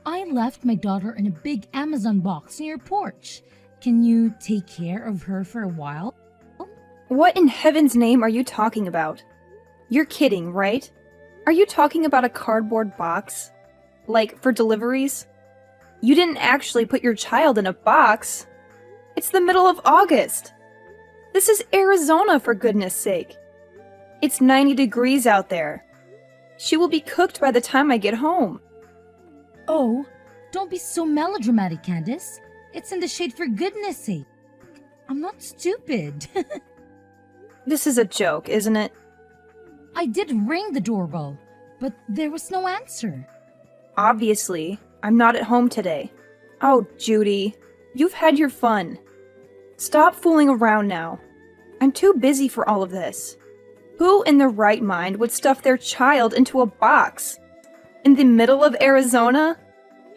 I left my daughter in a big Amazon box near your porch. Can you take care of her for a while? What in heaven's name are you talking about? You're kidding, right? Are you talking about a cardboard box? Like, for deliveries? You didn't actually put your child in a box. It's the middle of August. This is Arizona, for goodness sake. It's 90 degrees out there. She will be cooked by the time I get home. Oh, don't be so melodramatic, Candace. It's in the shade for goodness sake. I'm not stupid. This is a joke, isn't it? I did ring the doorbell, but there was no answer. Obviously, I'm not at home today. Oh, Judy, you've had your fun. Stop fooling around now. I'm too busy for all of this. Who in their right mind would stuff their child into a box? In the middle of Arizona?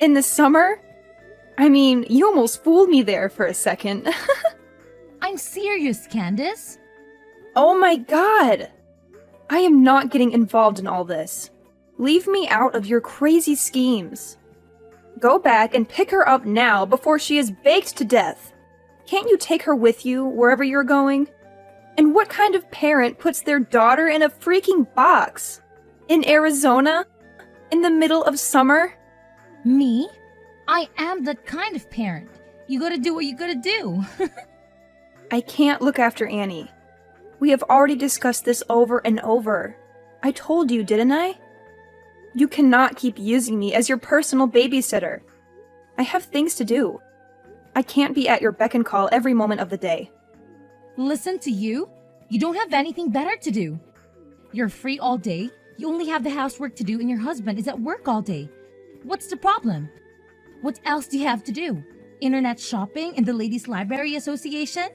In the summer? I mean, you almost fooled me there for a second. I'm serious, Candace. Oh my god! I am not getting involved in all this. Leave me out of your crazy schemes. Go back and pick her up now before she is baked to death. Can't you take her with you wherever you're going? And what kind of parent puts their daughter in a freaking box? In Arizona? In the middle of summer? Me? I am that kind of parent. You gotta do what you gotta do. I can't look after Annie. We have already discussed this over and over. I told you, didn't I? You cannot keep using me as your personal babysitter. I have things to do. I can't be at your beck and call every moment of the day. Listen to you? You don't have anything better to do. You're free all day. You only have the housework to do and your husband is at work all day. What's the problem? What else do you have to do? Internet shopping and the Ladies Library Association?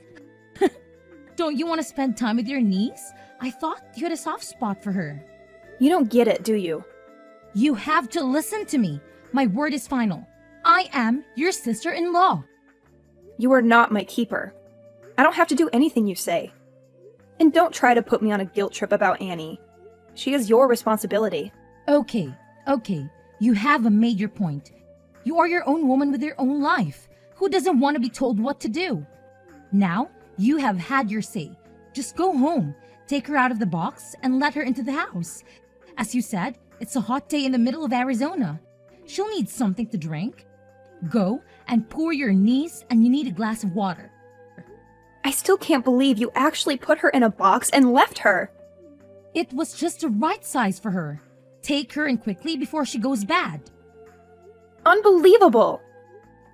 Don't you want to spend time with your niece? I thought you had a soft spot for her. You don't get it, do you? You have to listen to me. My word is final. I am your sister-in-law. You are not my keeper. I don't have to do anything you say. And don't try to put me on a guilt trip about Annie. She is your responsibility. Okay. You have made your point. You are your own woman with your own life. Who doesn't want to be told what to do? Now, you have had your say. Just go home, take her out of the box, and let her into the house. As you said, it's a hot day in the middle of Arizona. She'll need something to drink. Go and pour your niece, and you need a glass of water. I still can't believe you actually put her in a box and left her. It was just the right size for her. Take her in quickly before she goes bad. Unbelievable!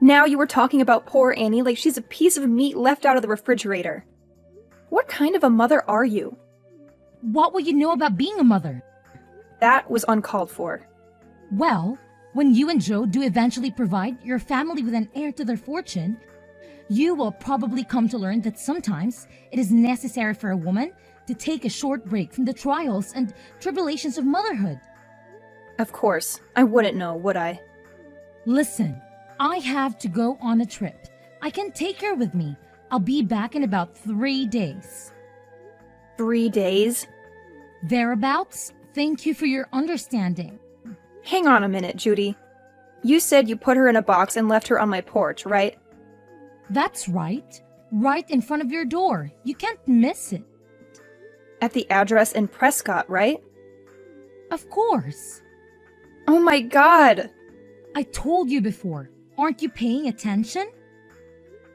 Now you were talking about poor Annie like she's a piece of meat left out of the refrigerator. What kind of a mother are you? What will you know about being a mother? That was uncalled for. Well, when you and Joe do eventually provide your family with an heir to their fortune, you will probably come to learn that sometimes it is necessary for a woman to take a short break from the trials and tribulations of motherhood. Of course, I wouldn't know, would I? Listen, I have to go on a trip. I can take her with me. I'll be back in about 3 days. 3 days? Thereabouts. Thank you for your understanding. Hang on a minute, Judy. You said you put her in a box and left her on my porch, right? That's right. Right in front of your door. You can't miss it. At the address in Prescott, right? Of course. Oh my god! I told you before. Aren't you paying attention?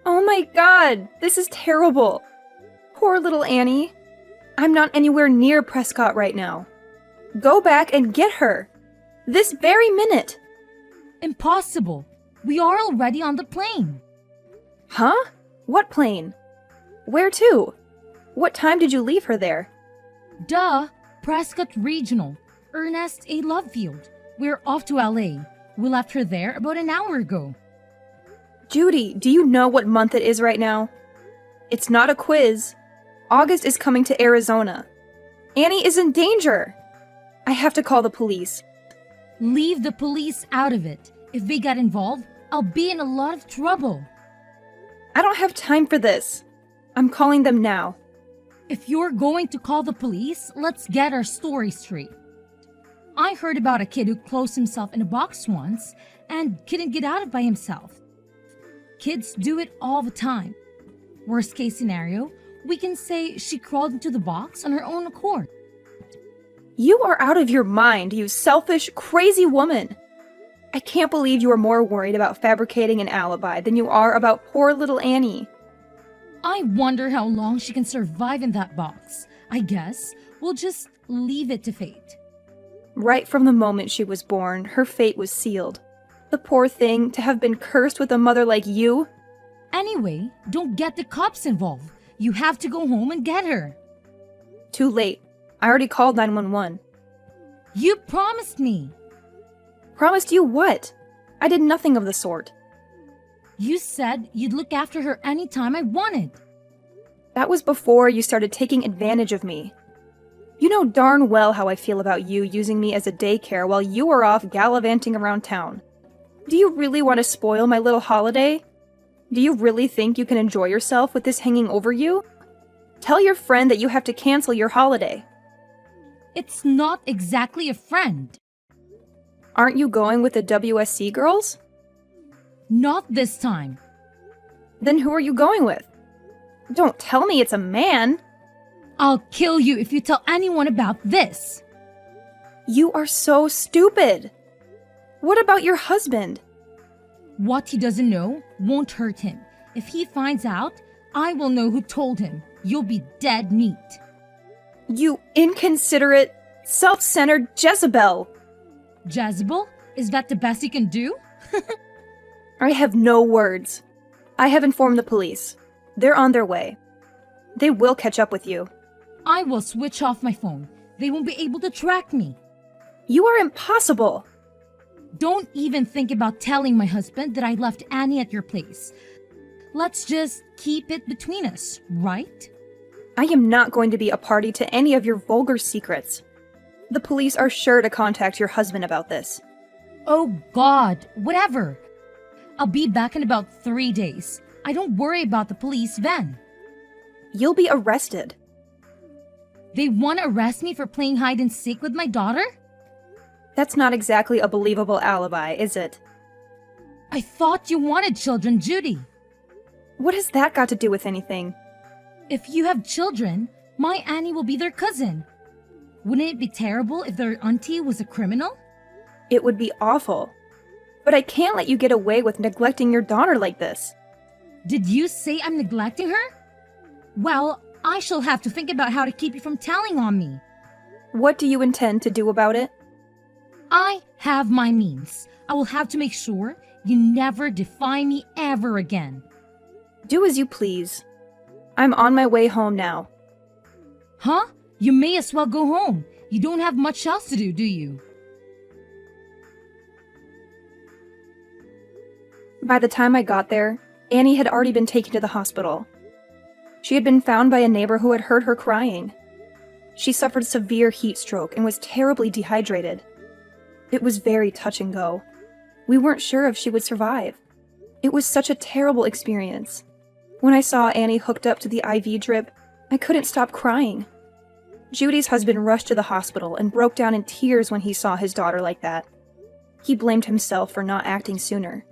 Oh my god! This is terrible! Poor little Annie. I'm not anywhere near Prescott right now. Go back and get her! This very minute! Impossible. We are already on the plane. Huh? What plane? Where to? What time did you leave her there? Duh! Prescott Regional. Ernest A. Lovefield. We're off to LA. We left her there about an hour ago. Judy, do you know what month it is right now? It's not a quiz. August is coming to Arizona. Annie is in danger. I have to call the police. Leave the police out of it. If they get involved, I'll be in a lot of trouble. I don't have time for this. I'm calling them now. If you're going to call the police, let's get our story straight. I heard about a kid who closed himself in a box once and couldn't get out of it by himself. Kids do it all the time. Worst case scenario, we can say she crawled into the box on her own accord. You are out of your mind, you selfish, crazy woman. I can't believe you are more worried about fabricating an alibi than you are about poor little Annie. I wonder how long she can survive in that box. I guess we'll just leave it to fate. Right from the moment she was born, her fate was sealed. The poor thing, to have been cursed with a mother like you. Anyway, don't get the cops involved. You have to go home and get her. Too late. I already called 911. You promised me. Promised you what? I did nothing of the sort. You said you'd look after her anytime I wanted. That was before you started taking advantage of me. You know darn well how I feel about you using me as a daycare while you are off gallivanting around town. Do you really want to spoil my little holiday? Do you really think you can enjoy yourself with this hanging over you? Tell your friend that you have to cancel your holiday. It's not exactly a friend. Aren't you going with the WSC girls? Not this time. Then who are you going with? Don't tell me it's a man. I'll kill you if you tell anyone about this. You are so stupid. What about your husband? What he doesn't know won't hurt him. If he finds out, I will know who told him. You'll be dead meat. You inconsiderate, self-centered Jezebel. Jezebel? Is that the best you can do? I have no words. I have informed the police. They're on their way. They will catch up with you. I will switch off my phone. They won't be able to track me. You are impossible. Don't even think about telling my husband that I left Annie at your place. Let's just keep it between us, right? I am not going to be a party to any of your vulgar secrets. The police are sure to contact your husband about this. Oh God, whatever. I'll be back in about 3 days. I don't worry about the police then. You'll be arrested. They want to arrest me for playing hide and seek with my daughter? That's not exactly a believable alibi, is it? I thought you wanted children, Judy. What has that got to do with anything? If you have children, my Annie will be their cousin. Wouldn't it be terrible if their auntie was a criminal? It would be awful. But I can't let you get away with neglecting your daughter like this. Did you say I'm neglecting her? Well, I shall have to think about how to keep you from telling on me. What do you intend to do about it? I have my means. I will have to make sure you never defy me ever again. Do as you please. I'm on my way home now. Huh? You may as well go home. You don't have much else to do you? By the time I got there, Annie had already been taken to the hospital. She had been found by a neighbor who had heard her crying. She suffered severe heat stroke and was terribly dehydrated. It was very touch and go. We weren't sure if she would survive. It was such a terrible experience. When I saw Annie hooked up to the IV drip, I couldn't stop crying. Judy's husband rushed to the hospital and broke down in tears when he saw his daughter like that. He blamed himself for not acting sooner.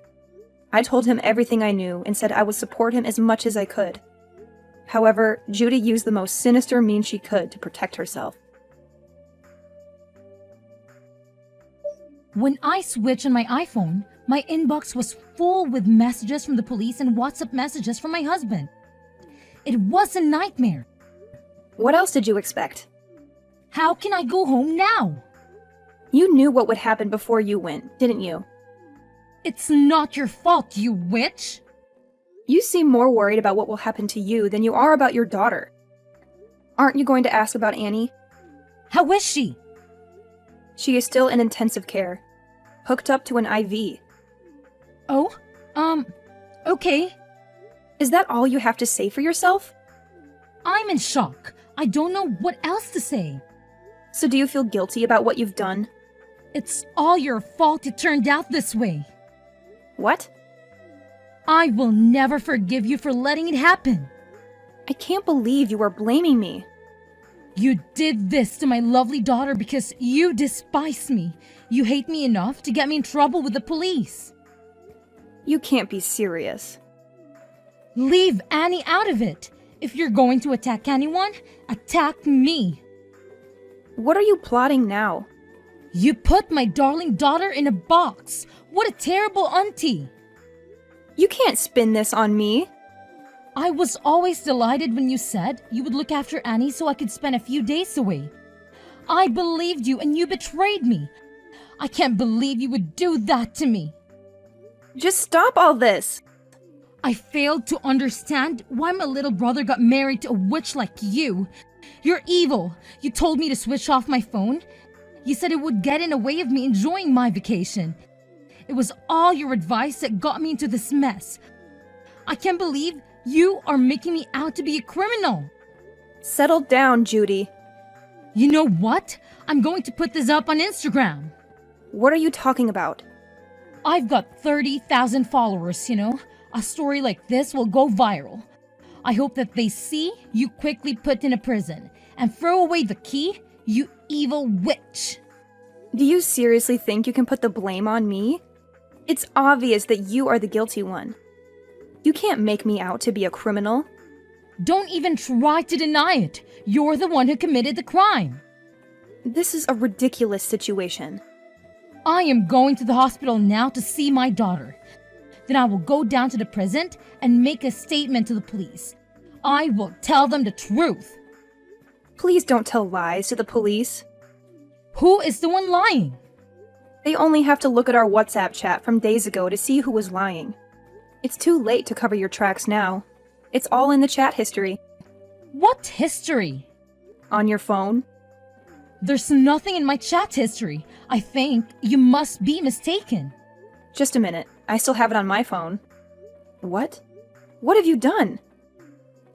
I told him everything I knew and said I would support him as much as I could. However, Judy used the most sinister means she could to protect herself. When I switched on my iPhone, my inbox was full with messages from the police and WhatsApp messages from my husband. It was a nightmare. What else did you expect? How can I go home now? You knew what would happen before you went, didn't you? It's not your fault, you witch! You seem more worried about what will happen to you than you are about your daughter. Aren't you going to ask about Annie? How is she? She is still in intensive care, hooked up to an IV. Oh, okay. Is that all you have to say for yourself? I'm in shock. I don't know what else to say. So do you feel guilty about what you've done? It's all your fault it turned out this way. What? I will never forgive you for letting it happen. I can't believe you are blaming me. You did this to my lovely daughter because you despise me. You hate me enough to get me in trouble with the police. You can't be serious. Leave Annie out of it. If you're going to attack anyone, attack me. What are you plotting now? You put my darling daughter in a box. What a terrible auntie. You can't spin this on me. I was always delighted when you said you would look after Annie so I could spend a few days away. I believed you and you betrayed me. I can't believe you would do that to me. Just stop all this. I failed to understand why my little brother got married to a witch like you. You're evil. You told me to switch off my phone. You said it would get in the way of me enjoying my vacation. It was all your advice that got me into this mess. I can't believe you are making me out to be a criminal. Settle down, Judy. You know what? I'm going to put this up on Instagram. What are you talking about? I've got 30,000 followers, you know. A story like this will go viral. I hope that they see you quickly put in a prison and throw away the key, you evil witch. Do you seriously think you can put the blame on me? It's obvious that you are the guilty one. You can't make me out to be a criminal. Don't even try to deny it. You're the one who committed the crime. This is a ridiculous situation. I am going to the hospital now to see my daughter. Then I will go down to the prison and make a statement to the police. I will tell them the truth. Please don't tell lies to the police. Who is the one lying? They only have to look at our WhatsApp chat from days ago to see who was lying. It's too late to cover your tracks now. It's all in the chat history. What history? On your phone. There's nothing in my chat history. I think you must be mistaken. Just a minute. I still have it on my phone. What? What have you done?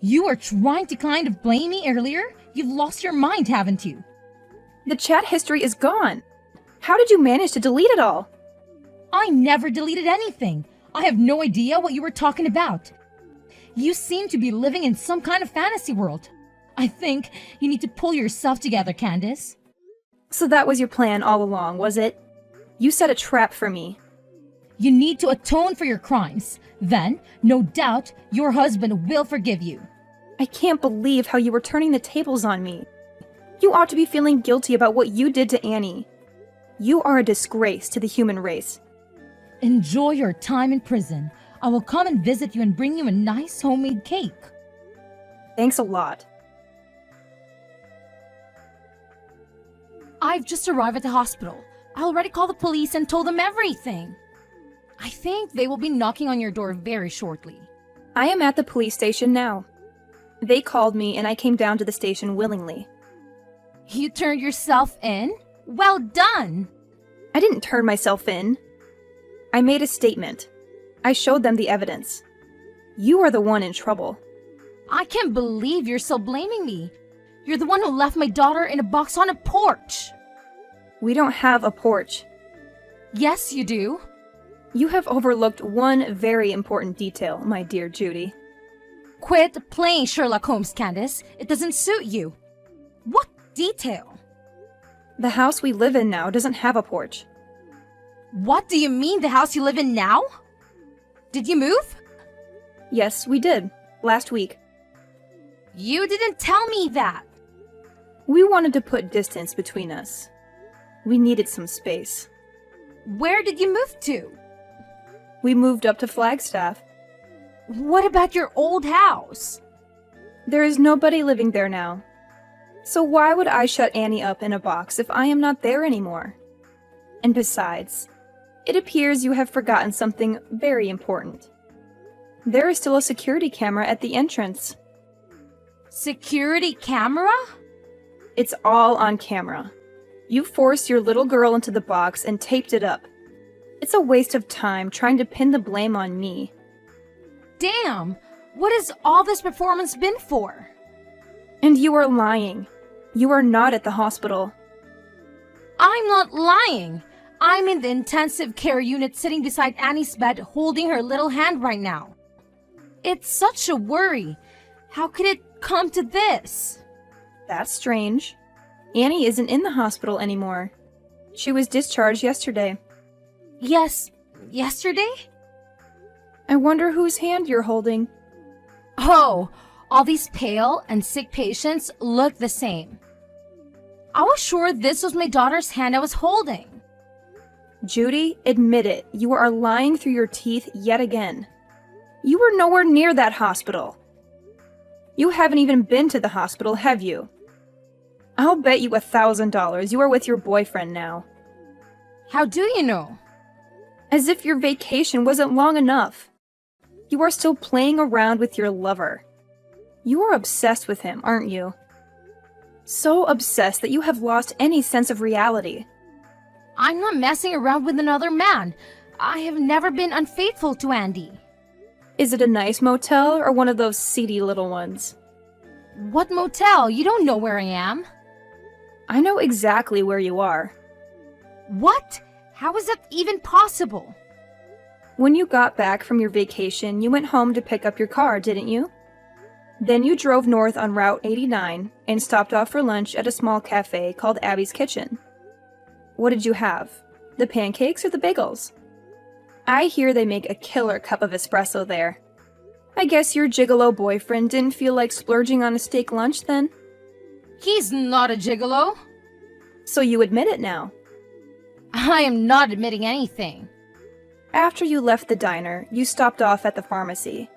You were trying to kind of blame me earlier? You've lost your mind, haven't you? The chat history is gone. How did you manage to delete it all? I never deleted anything. I have no idea what you were talking about. You seem to be living in some kind of fantasy world. I think you need to pull yourself together, Candace. So that was your plan all along, was it? You set a trap for me. You need to atone for your crimes. Then, no doubt, your husband will forgive you. I can't believe how you were turning the tables on me. You ought to be feeling guilty about what you did to Annie. You are a disgrace to the human race. Enjoy your time in prison. I will come and visit you and bring you a nice homemade cake. Thanks a lot. I've just arrived at the hospital. I already called the police and told them everything. I think they will be knocking on your door very shortly. I am at the police station now. They called me and I came down to the station willingly. You turned yourself in? Well done! I didn't turn myself in. I made a statement. I showed them the evidence. You are the one in trouble. I can't believe you're still blaming me. You're the one who left my daughter in a box on a porch. We don't have a porch. Yes, you do. You have overlooked one very important detail, my dear Judy. Quit playing Sherlock Holmes, Candace. It doesn't suit you. What detail? The house we live in now doesn't have a porch. What do you mean, the house you live in now? Did you move? Yes, we did. Last week. You didn't tell me that. We wanted to put distance between us. We needed some space. Where did you move to? We moved up to Flagstaff. What about your old house? There is nobody living there now. So why would I shut Annie up in a box if I am not there anymore? And besides, it appears you have forgotten something very important. There is still a security camera at the entrance. Security camera? It's all on camera. You forced your little girl into the box and taped it up. It's a waste of time trying to pin the blame on me. Damn! What has all this performance been for? And you are lying. You are not at the hospital. I'm not lying. I'm in the intensive care unit sitting beside Annie's bed holding her little hand right now. It's such a worry. How could it come to this? That's strange. Annie isn't in the hospital anymore. She was discharged yesterday. Yes, yesterday? I wonder whose hand you're holding. Oh, all these pale and sick patients look the same. I was sure this was my daughter's hand I was holding. Judy, admit it. You are lying through your teeth yet again. You were nowhere near that hospital. You haven't even been to the hospital, have you? I'll bet you $1,000 you are with your boyfriend now. How do you know? As if your vacation wasn't long enough. You are still playing around with your lover. You are obsessed with him, aren't you? So obsessed that you have lost any sense of reality. I'm not messing around with another man. I have never been unfaithful to Andy. Is it a nice motel or one of those seedy little ones? What motel? You don't know where I am. I know exactly where you are. What? How is that even possible? When you got back from your vacation, you went home to pick up your car, didn't you? Then you drove north on Route 89 and stopped off for lunch at a small cafe called Abby's Kitchen. What did you have? The pancakes or the bagels? I hear they make a killer cup of espresso there. I guess your gigolo boyfriend didn't feel like splurging on a steak lunch then? He's not a gigolo. So you admit it now. I am not admitting anything. After you left the diner, you stopped off at the pharmacy.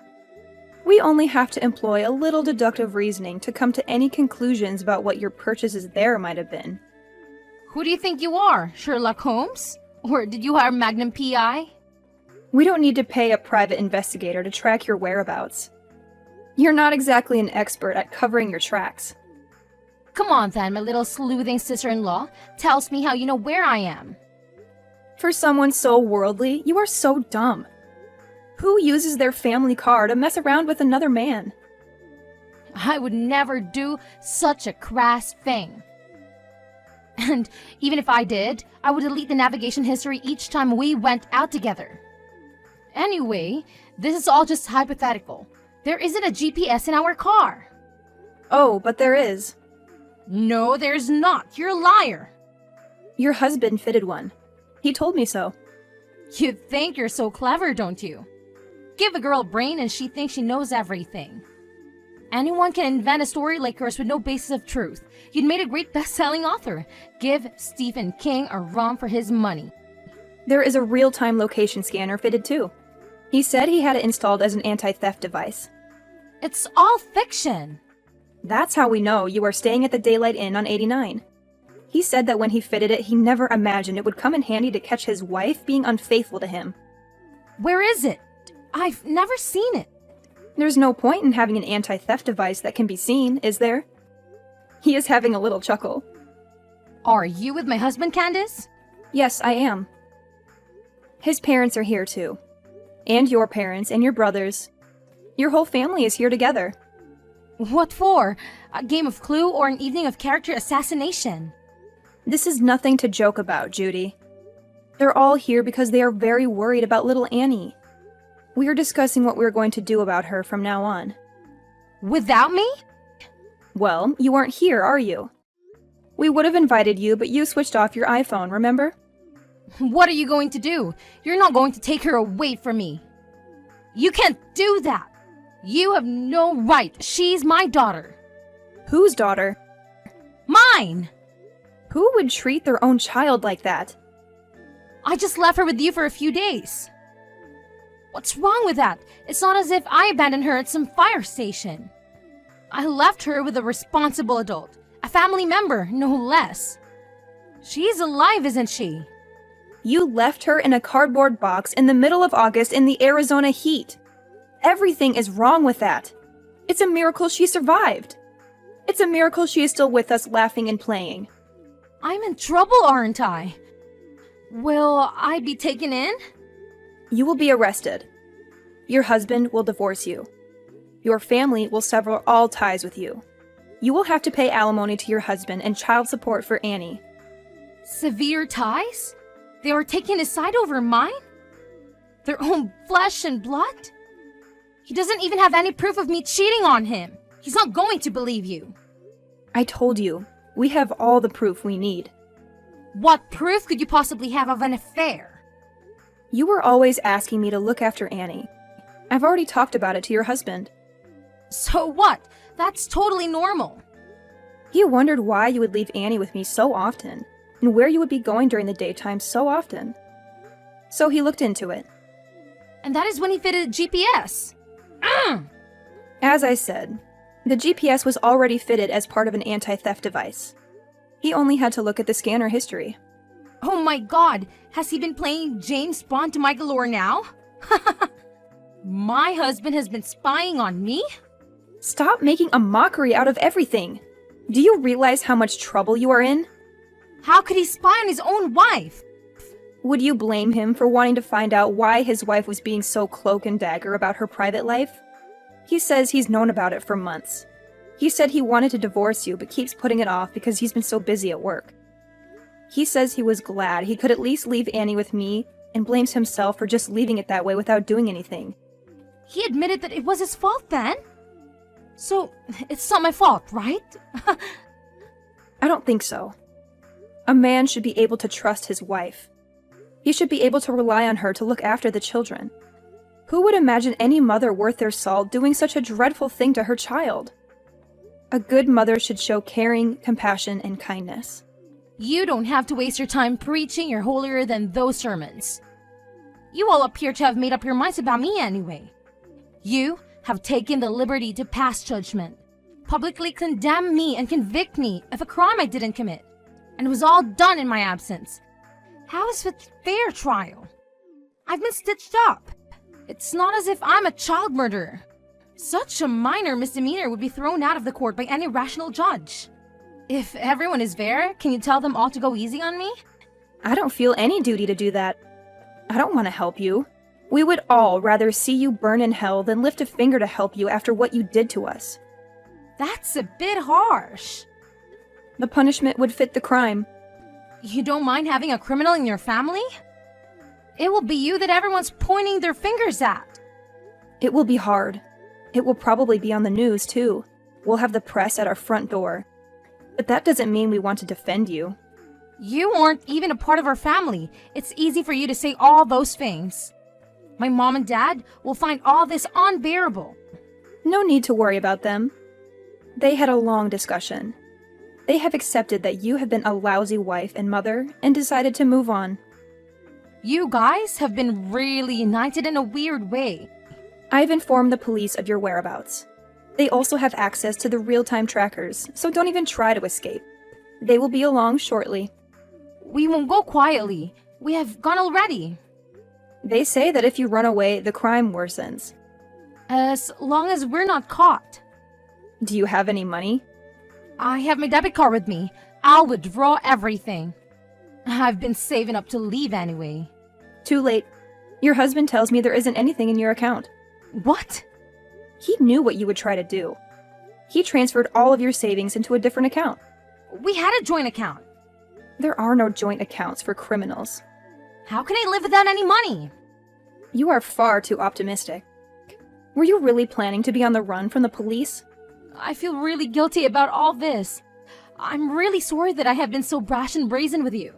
We only have to employ a little deductive reasoning to come to any conclusions about what your purchases there might have been. Who do you think you are, Sherlock Holmes? Or did you hire Magnum P.I.? We don't need to pay a private investigator to track your whereabouts. You're not exactly an expert at covering your tracks. Come on then, my little sleuthing sister-in-law. Tells me how you know where I am. For someone so worldly, you are so dumb. Who uses their family car to mess around with another man? I would never do such a crass thing. And even if I did, I would delete the navigation history each time we went out together. Anyway, this is all just hypothetical. There isn't a GPS in our car. Oh, but there is. No, there's not. You're a liar. Your husband fitted one. He told me so. You think you're so clever, don't you? Give a girl a brain and she thinks she knows everything. Anyone can invent a story like yours with no basis of truth. You'd made a great best-selling author. Give Stephen King a run for his money. There is a real-time location scanner fitted too. He said he had it installed as an anti-theft device. It's all fiction. That's how we know you are staying at the Daylight Inn on 89. He said that when he fitted it, he never imagined it would come in handy to catch his wife being unfaithful to him. Where is it? I've never seen it. There's no point in having an anti-theft device that can be seen, is there? He is having a little chuckle. Are you with my husband, Candace? Yes, I am. His parents are here too. And your parents and your brothers. Your whole family is here together. What for? A game of Clue or an evening of character assassination? This is nothing to joke about, Judy. They're all here because they are very worried about little Annie. We are discussing what we're going to do about her from now on. Without me? Well, you aren't here, are you? We would have invited you, but you switched off your iPhone, remember? What are you going to do? You're not going to take her away from me. You can't do that. You have no right. She's my daughter. Whose daughter? Mine! Who would treat their own child like that? I just left her with you for a few days. What's wrong with that? It's not as if I abandoned her at some fire station. I left her with a responsible adult, a family member, no less. She's alive, isn't she? You left her in a cardboard box in the middle of August in the Arizona heat. Everything is wrong with that. It's a miracle she survived. It's a miracle she is still with us laughing and playing. I'm in trouble, aren't I? Will I be taken in? You will be arrested. Your husband will divorce you. Your family will sever all ties with you. You will have to pay alimony to your husband and child support for Annie. Severe ties? They are taking his side over mine? Their own flesh and blood? He doesn't even have any proof of me cheating on him. He's not going to believe you. I told you, we have all the proof we need. What proof could you possibly have of an affair? You were always asking me to look after Annie. I've already talked about it to your husband. So what? That's totally normal. He wondered why you would leave Annie with me so often, and where you would be going during the daytime so often. So he looked into it. And that is when he fitted a GPS. As I said, the GPS was already fitted as part of an anti-theft device. He only had to look at the scanner history. Oh my god, has he been playing James Bond to my galore now? My husband has been spying on me? Stop making a mockery out of everything. Do you realize how much trouble you are in? How could he spy on his own wife? Would you blame him for wanting to find out why his wife was being so cloak and dagger about her private life? He says he's known about it for months. He said he wanted to divorce you, but keeps putting it off because he's been so busy at work. He says he was glad he could at least leave Annie with me, and blames himself for just leaving it that way without doing anything. He admitted that it was his fault then? So, it's not my fault, right? I don't think so. A man should be able to trust his wife. He should be able to rely on her to look after the children. Who would imagine any mother worth their salt doing such a dreadful thing to her child? A good mother should show caring, compassion, and kindness. You don't have to waste your time preaching your holier than those sermons. You all appear to have made up your minds about me anyway. You have taken the liberty to pass judgment, publicly condemn me and convict me of a crime I didn't commit, and it was all done in my absence. How is it fair trial? I've been stitched up. It's not as if I'm a child murderer. Such a minor misdemeanor would be thrown out of the court by any rational judge. If everyone is fair, can you tell them all to go easy on me? I don't feel any duty to do that. I don't want to help you. We would all rather see you burn in hell than lift a finger to help you after what you did to us. That's a bit harsh. The punishment would fit the crime. You don't mind having a criminal in your family? It will be you that everyone's pointing their fingers at. It will be hard. It will probably be on the news, too. We'll have the press at our front door. But that doesn't mean we want to defend you. You aren't even a part of our family. It's easy for you to say all those things. My mom and dad will find all this unbearable. No need to worry about them. They had a long discussion. They have accepted that you have been a lousy wife and mother and decided to move on. You guys have been really united in a weird way. I've informed the police of your whereabouts. They also have access to the real-time trackers, so don't even try to escape. They will be along shortly. We won't go quietly. We have gone already. They say that if you run away, the crime worsens. As long as we're not caught. Do you have any money? I have my debit card with me. I'll withdraw everything. I've been saving up to leave anyway. Too late. Your husband tells me there isn't anything in your account. What? He knew what you would try to do. He transferred all of your savings into a different account. We had a joint account. There are no joint accounts for criminals. How can I live without any money? You are far too optimistic. Were you really planning to be on the run from the police? I feel really guilty about all this. I'm really sorry that I have been so brash and brazen with you.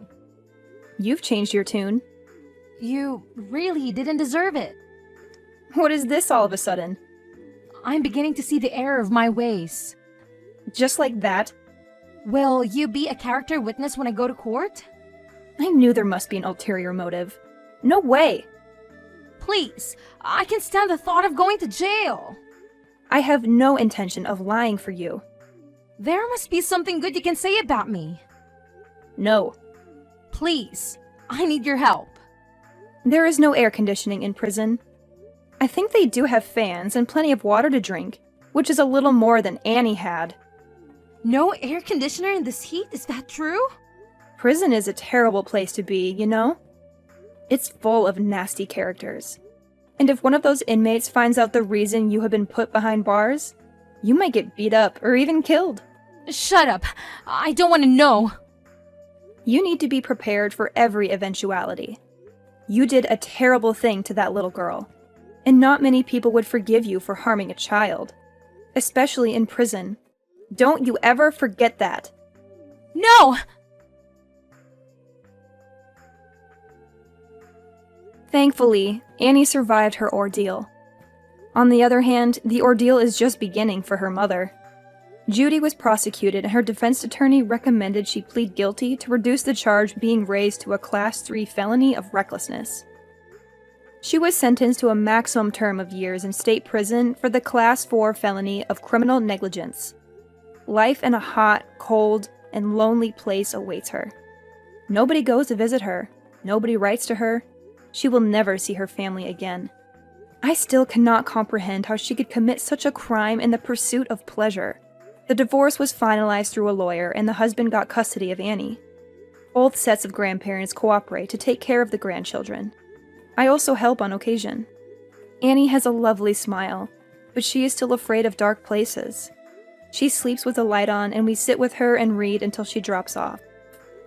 You've changed your tune. You really didn't deserve it. What is this all of a sudden? I'm beginning to see the error of my ways. Just like that? Will you be a character witness when I go to court? I knew there must be an ulterior motive. No way! Please, I can stand the thought of going to jail. I have no intention of lying for you. There must be something good you can say about me. No. Please, I need your help. There is no air conditioning in prison. I think they do have fans and plenty of water to drink, which is a little more than Annie had. No air conditioner in this heat, is that true? Prison is a terrible place to be, you know? It's full of nasty characters. And if one of those inmates finds out the reason you have been put behind bars, you might get beat up or even killed. Shut up. I don't want to know. You need to be prepared for every eventuality. You did a terrible thing to that little girl, and not many people would forgive you for harming a child, especially in prison. Don't you ever forget that. No! Thankfully, Annie survived her ordeal. On the other hand, the ordeal is just beginning for her mother. Judy was prosecuted and her defense attorney recommended she plead guilty to reduce the charge being raised to a Class 3 felony of recklessness. She was sentenced to a maximum term of years in state prison for the Class 4 felony of criminal negligence. Life in a hot, cold, and lonely place awaits her. Nobody goes to visit her. Nobody writes to her. She will never see her family again. I still cannot comprehend how she could commit such a crime in the pursuit of pleasure. The divorce was finalized through a lawyer and the husband got custody of Annie. Both sets of grandparents cooperate to take care of the grandchildren. I also help on occasion. Annie has a lovely smile, but she is still afraid of dark places. She sleeps with the light on and we sit with her and read until she drops off.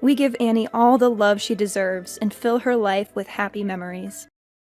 We give Annie all the love she deserves and fill her life with happy memories.